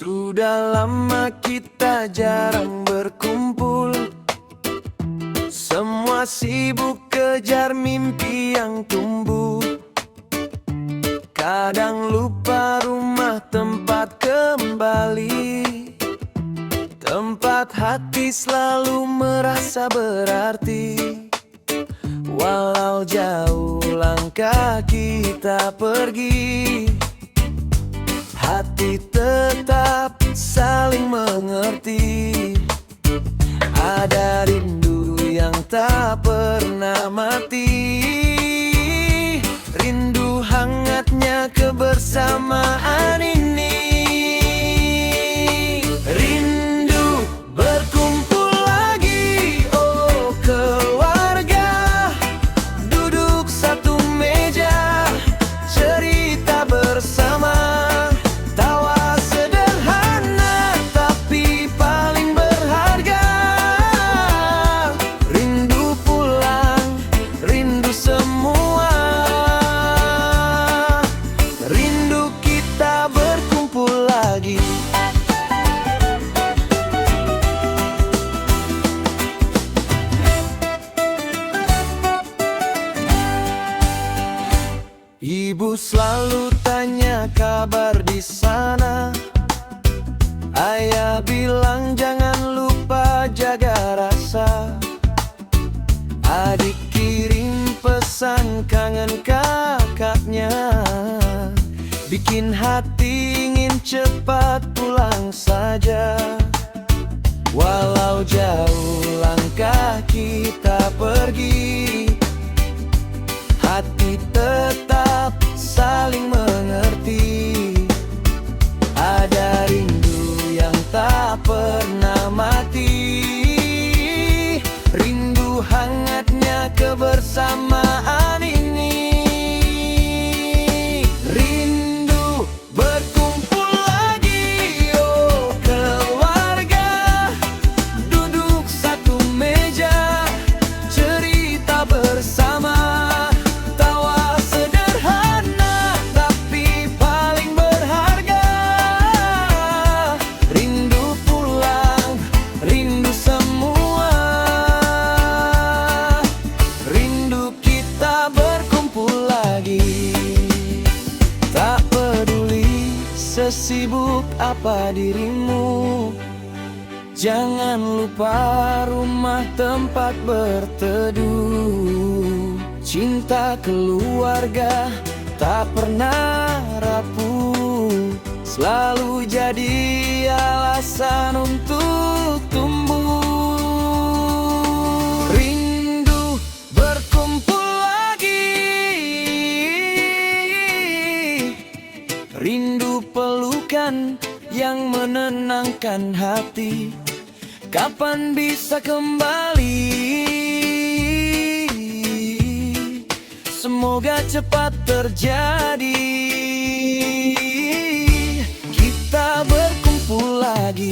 Sudah lama kita jarang berkumpul. Semua sibuk kejar mimpi yang tumbuh. Kadang lupa rumah tempat kembali, tempat hati selalu merasa berarti. Walau jauh langkah kita pergi, hati tetap saling mengerti. Ada rindu yang tak pernah mati, rindu hangatnya kebersamaan ini. Rindu berkumpul lagi, oh keluarga, duduk satu meja, cerita bersama. Tawa sederhana tapi paling berharga. Rindu pulang, rindu semua, rindu kita berkumpul lagi. Ibu selalu tanya kabar di sana. Ayah bilang jangan lupa jaga rasa. Adik kirim pesan kangen kakaknya, bikin hati ingin cepat pulang saja. Walau jauh langkah kita pergi, hati tetap saling mengerti. Ada rindu yang tak pernah mati, rindu hangatnya kebersamaan ini. Rindu berkumpul lagi, oh keluarga, duduk satu meja, cerita bersama. Tawa sederhana tapi paling berharga. Rindu pulang, rindu semua, rindu kita berkumpul lagi. Tak peduli sesibuk apa dirimu, jangan lupa rumah tempat berteduh. Cinta keluarga tak pernah rapuh, selalu jadi alasan untuk tumbuh. Rindu berkumpul lagi, rindu pelukan yang menenangkan hati. Kapan bisa kembali? Semoga cepat terjadi, kita berkumpul lagi.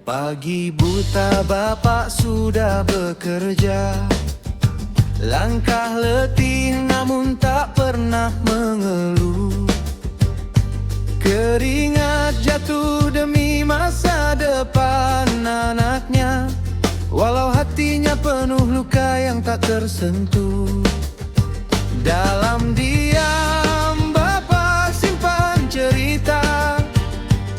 Pagi buta bapak sudah bekerja, langkah letih namun tak pernah mengeluh. Keringat jatuh demi masa depan anaknya, walau hatinya penuh luka yang tak tersentuh. Dalam diam bapak simpan cerita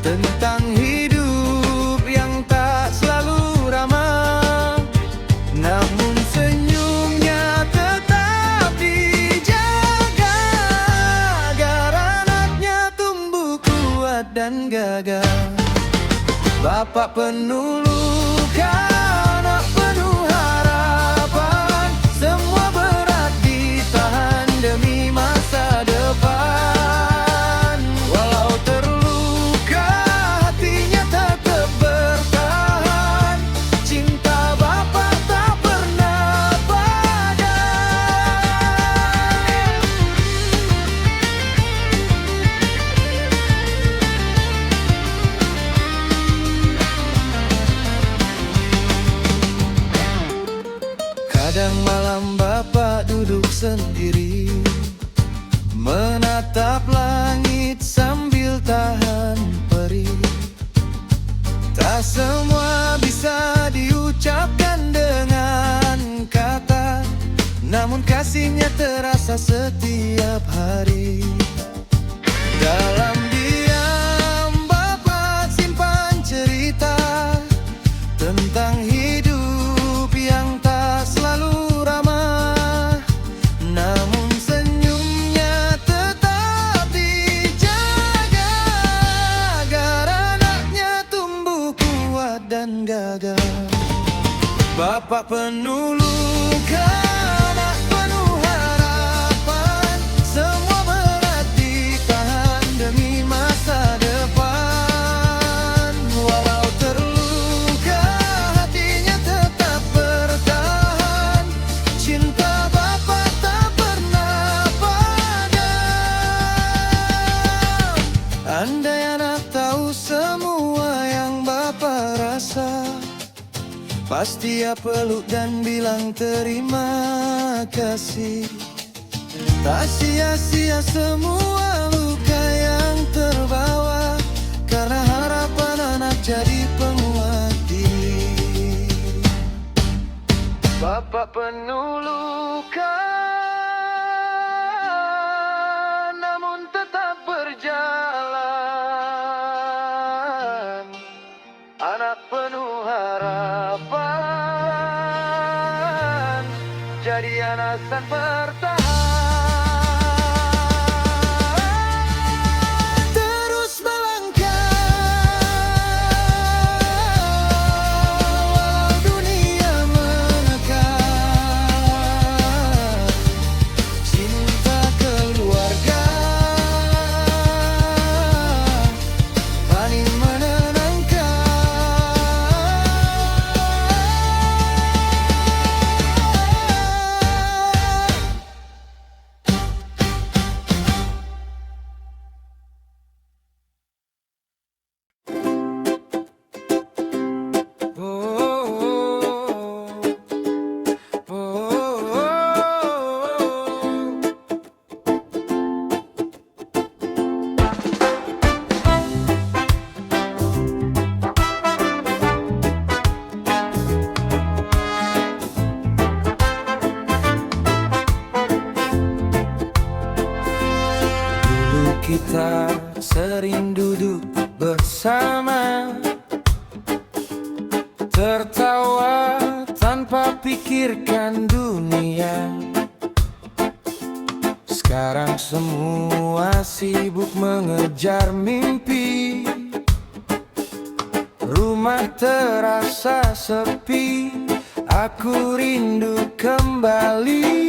tentang hidup yang tak selalu ramah, namun senyumnya tetap dijaga agar anaknya tumbuh kuat dan gagah. Bapak penuh luka, anak penuh harapan, semua berat ditahan demi masa sendiri, menatap langit sambil tahan perih. Tak semua bisa diucapkan dengan kata, namun kasihnya terasa setiap hari. Dalam diam Bapa simpan cerita tentang hidup yang tak selalu ramah, namun senyumnya tetap dijaga agar anaknya tumbuh kuat dan gagah. Bapa penuh luka, anak penuh harapan, semua berat ditahan demi masa depan. Walau terluka, hatinya tetap bertahan. Cinta Bapa tak pernah padam. Andai anak tahu semua yang Bapa rasa, pasti ia peluk dan bilang terima kasih. Tak sia-sia semua luka yang terbawa, karena harapan anak jadi penguat diri. Bapa penuh luka, namun tetap berjalan. Anak penuh harapan, jadi alasan bertahan. Terus melangkah walau dunia menekan. Cinta keluarga paling menenangkan. Kita sering duduk bersama, tertawa tanpa pikirkan dunia. Sekarang semua sibuk mengejar mimpi, rumah terasa sepi, aku rindu kembali.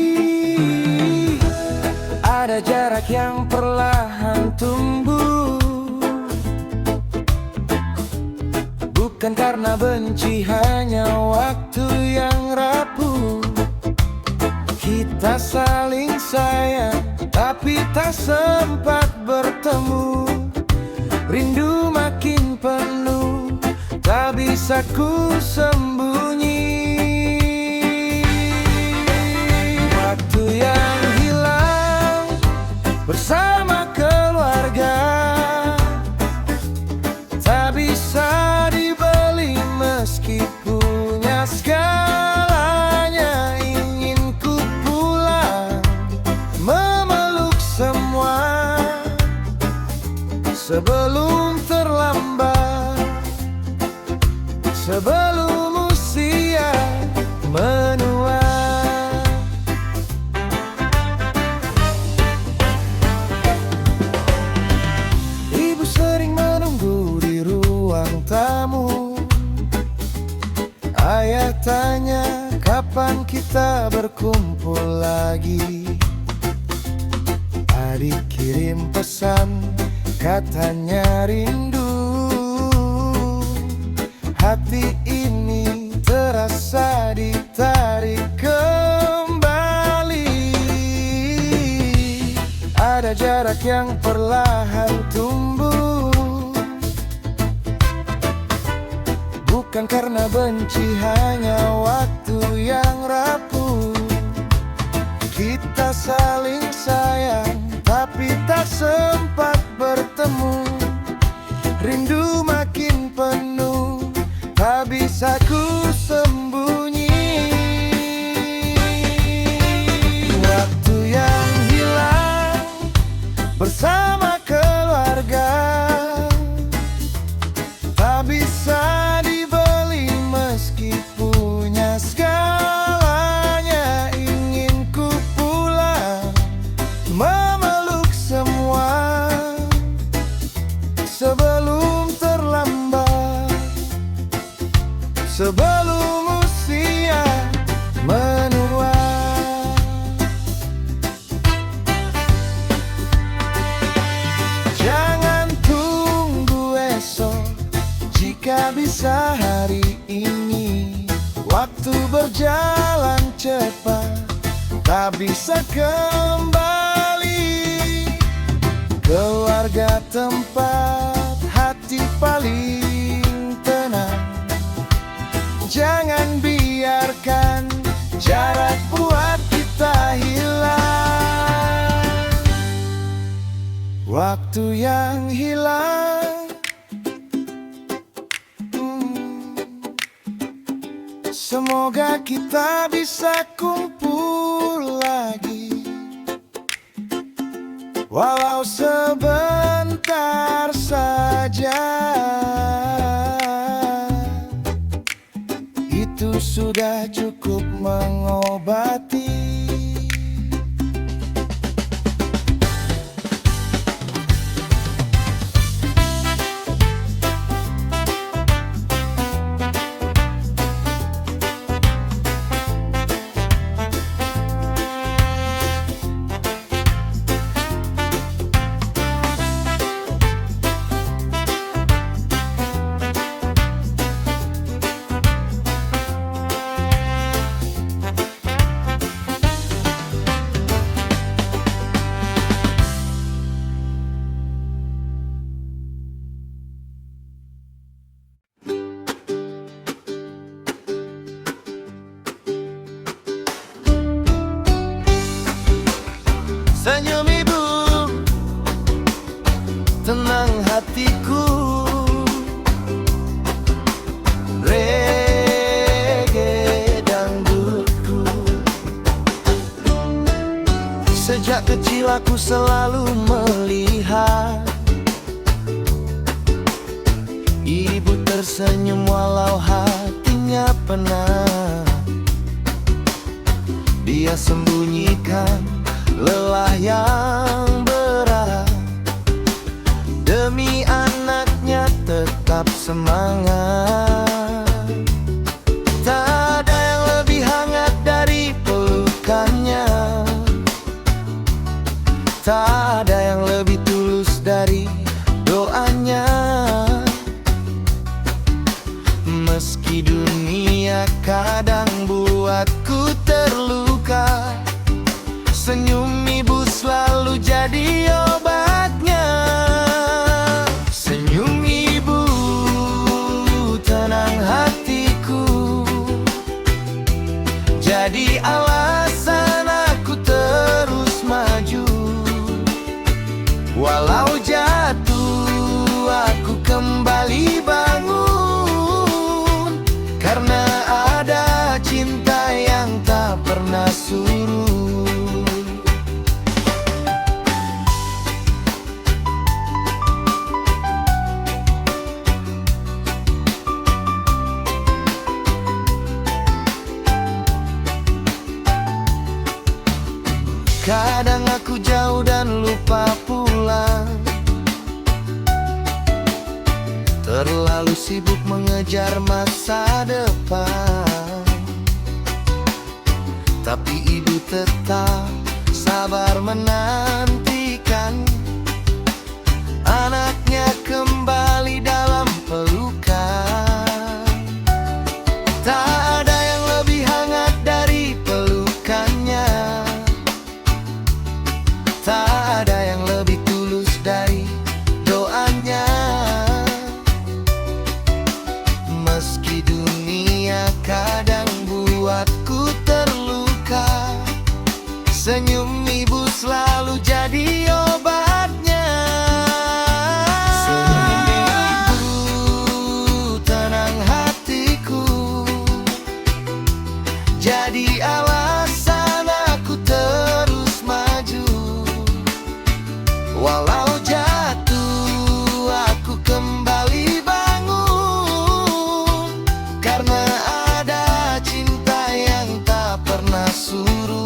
Ada jarak yang perlahan tumbuh, bukan karena benci, hanya waktu yang rapuh. Kita saling sayang, tapi tak sempat bertemu. Rindu makin penuh, tak bisa ku sembunyi. Waktu yang bersama keluarga tak bisa dibeli, meski punya segalanya. Ingin ku pulang memeluk semua sebelum terlambat, sebelum usia menua. Ayah tanya kapan kita berkumpul lagi. Adik kirim pesan katanya rindu. Hati ini terasa ditarik kembali. Ada jarak yang perlahan tumbuh, bukan karena benci, hanya waktu yang rapuh. Kita saling sayang, tapi tak sempat bertemu. Rindu makin penuh, tak bisa ku sembunyi. Waktu yang hilang bersama keluarga tak bisa dibeli meski punya segalanya. Ingin ku pulang memeluk semua sebelum terlambat, sebelum usia menua. Jangan tunggu esok, jika bisa hari ini. Waktu berjalan cepat, tak bisa kembali. Keluarga tempat hati paling tenang. Jangan biarkan jarak buat kita hilang. Waktu yang hilang, semoga kita bisa kumpul lagi, walau sebentar saja. Itu sudah cukup mengobati. Senyum ibu, tenang hatiku. Reggae dangdutku. Sejak kecil aku selalu melihat ibu tersenyum walau hatinya penat. Dia sembunyikan lelah yang berat demi anaknya tetap semangat. Tak ada yang lebih hangat dari pelukannya, tak ada yang lebih tulus dari doanya. Meski dunia kadang buatku terluka, senyum ibu selalu jadi obatnya. Senyum ibu, tenang hatiku, jadi alasan aku terus maju. Walau jatuh, aku kembali bangun, karena ada cinta yang tak pernah surut. Kadang aku jauh dan lupa pulang, terlalu sibuk mengejar masa depan. Tapi ibu tetap sabar menantikan anaknya kembali dalam pelukan. Tak ada yang lebih hangat dari pelukannya, tak ada yang lebih tulus dari doanya. Meski dunia kadang buatku terluka, Senyum ibu selalu jadi obatnya. Senyum ibu tenang hatiku, jadi alasan aku terus maju. Walau jatuh aku kembali bangun, karena ada cinta yang tak pernah suruh.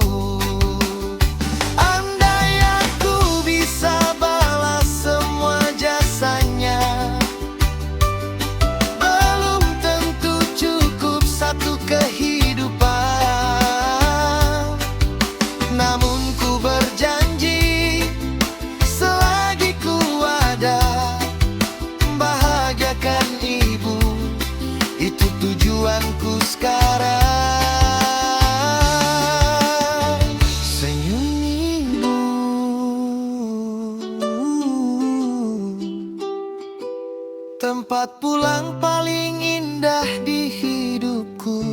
Tujuanku sekarang, senyum ibu. Tempat pulang paling indah di hidupku.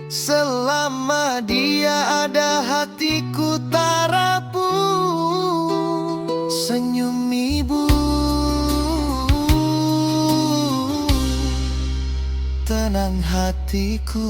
Selama dia ada hatiku tak rapuh. Senyum ibu tenang hatiku.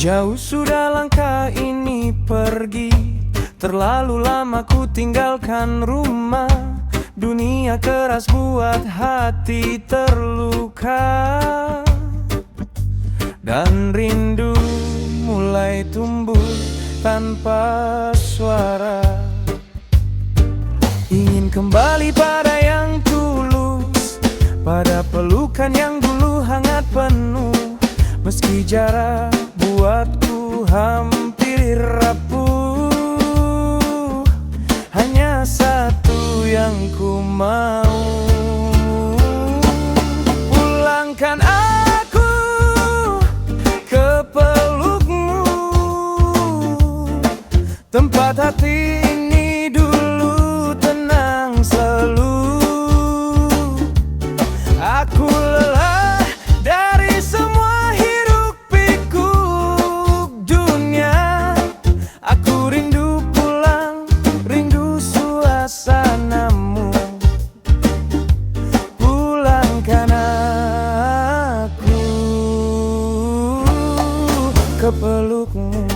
Jauh sudah langkah ini pergi, terlalu lama ku tinggalkan rumah. Dunia keras buat hati terluka, dan rindu mulai tumbuh tanpa suara. Ingin kembali pada yang tulus, pada pelukan yang dulu hangat penuh. Meski jarak buatku hampir rapuh, hanya satu yang ku mau. Pulangkan aku ke pelukmu, tempat hati ini dulu tenang selalu. Aku lelah dari semua hiruk pikuk dunia. Aku rindu pulang, rindu suasanamu. Pulangkan aku ke pelukmu.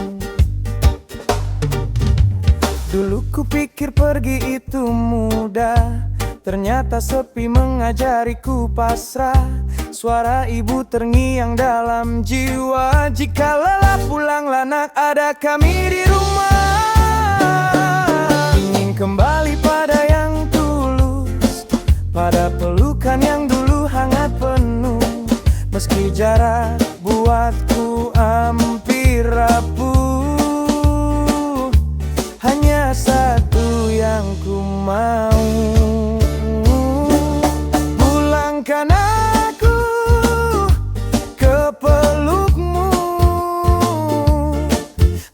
Dulu ku pikir pergi itu mudah, ternyata sepi mengajariku pasrah. Suara ibu terngiang dalam jiwa. Jika lelah pulanglah nak, ada kami di rumah. Ingin kembali pada yang tulus, pada pelukan yang dulu hangat penuh. Meski jarak buatku hampir rapuh, hanya satu yang ku mau. Pulangkan aku ke pelukmu,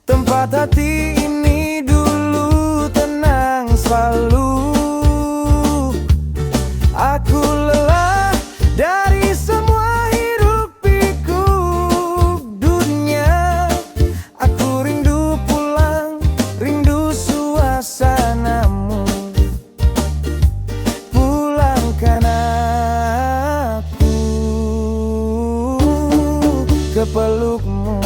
tempat hati ini dulu tenang selalu. Aku lelah dari semua hiruk pikuk dunia. Aku rindu pulang, rindu suasanamu. Pulangkan aku ke pelukmu.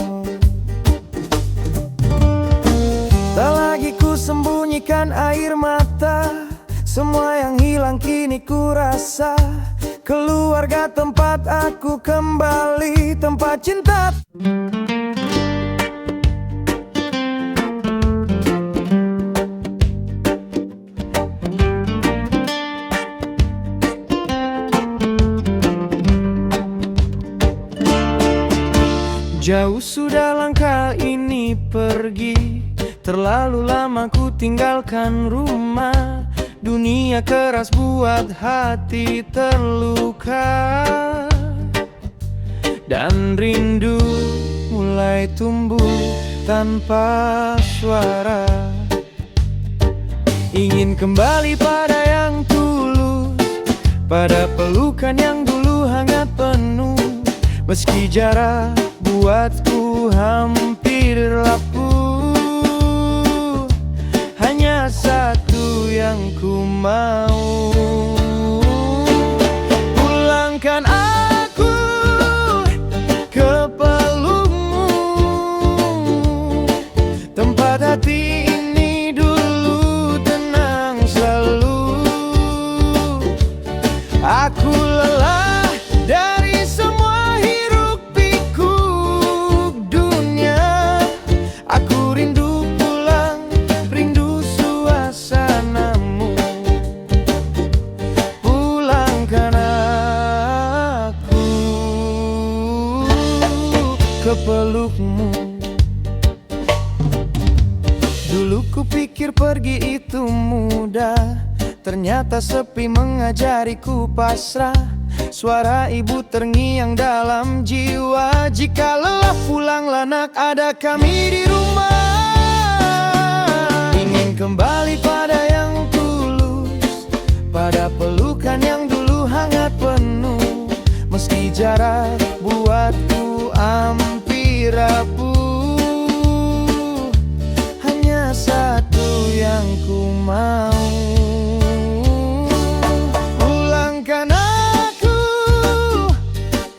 Tak lagi ku sembunyikan air mata, semua yang hilang kini ku rasa. Keluarga tempat aku kembali, tempat cinta. Jauh sudah langkah ini pergi, terlalu lama ku tinggalkan rumah. Dunia keras buat hati terluka, dan rindu mulai tumbuh tanpa suara. Ingin kembali pada yang tulus, pada pelukan yang dulu hangat penuh. Meski jarak buatku hampir rapuh, hanya satu yang ku mau. Pulangkan aku ke pelukmu, tempat hati ini dulu tenang selalu. Aku lelah dari semua hiruk pikuk dunia. Aku rindu pulang, rindu suasanamu. Pulangkan aku ke pelukmu. Dulu kupikir pergi itu mudah, ternyata sepi mengajariku pasrah. Suara ibu terngiang dalam jiwa. Jika lelah pulanglah nak, ada kami di rumah. Ingin kembali pada yang tulus, pada pelukan yang dulu hangat penuh. Meski jarak buatku hampir rapuh, hanya satu yang ku mau. Pulangkan aku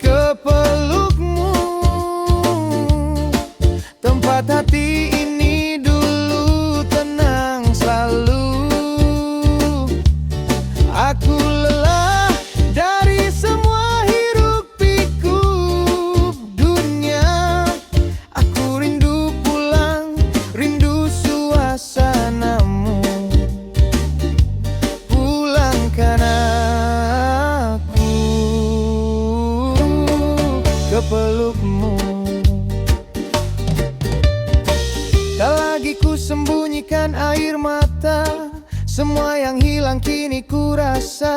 ke pelukmu, tempat hati ini dulu tenang selalu. Aku lelah dari semua hiruk pikuk dunia. Aku rindu pulang, rindu suasanamu. Pulangkan aku ke pelukmu. Tak lagi ku sembunyikan air mata, semua yang hilang kini ku rasa.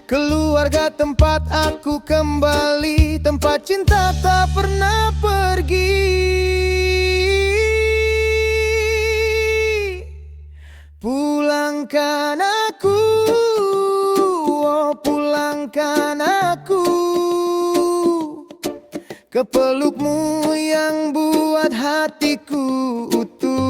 Keluarga tempat aku kembali, tempat cinta tak pernah pergi. Pulangkan aku, oh pulangkan aku ke pelukmu yang buat hatiku utuh.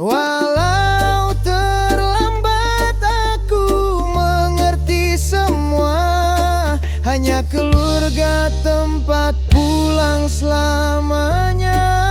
Walau terlambat aku mengerti semua, hanya keluarga tempat pulang selamanya.